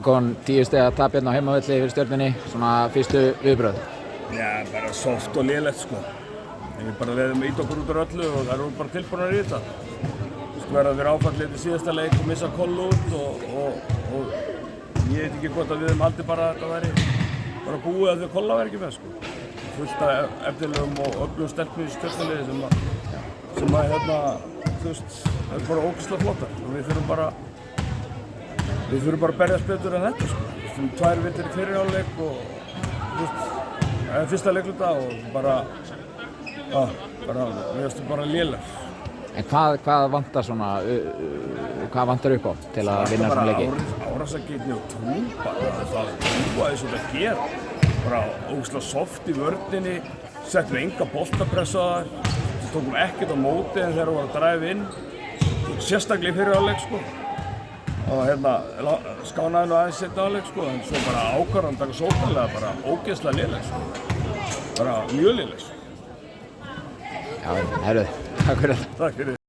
Kon 10 stiga tap hérna á heimavelli fyrir Stjörnunni, svona fyrstu viðbrögð. Já, bara soft og lélegt sko. Við bara leiðum ít okkur út úr öllu og það eru bara tilbúinir í þetta. Verða fyrir áfallið í síðasta leik og missa Koll út og ég veit ekki hvort að við höfum haldið bara að þetta væri bara búið að því að Kolla væri ekki með sko. Fullt af efnilegum og öflugum stelpum í Stjörnuliði sem að hérna, þú veist, það er bara ógeðslega flottar og við þurfum bara að berjast betur en þetta sko. Við þurfum 2 vítir í fyrri hálfleik og þú veist, fyrsta leikluta og bara, við erum bara léleg. En hvað vantar svona, hvað vantar upp á til að vinna svona leiki? Árásargirni og trú bara, það trúa því svona að gera. Bara ógeðslega soft í vörninni, settum enga boltapressa þar, tókum ekkert á móti en þegar við varum að dræfa inn, sérstaklega í fyrri hálfleik sko. Og hérna skánaði nú aðeins seinni hálfleik sko, en svo bara ákvarðan taka sóknarlega bara ógeðslega léleg sko. Bara mjög léleg sko. Já, herru, takk fyrir þetta. Takk fyrir.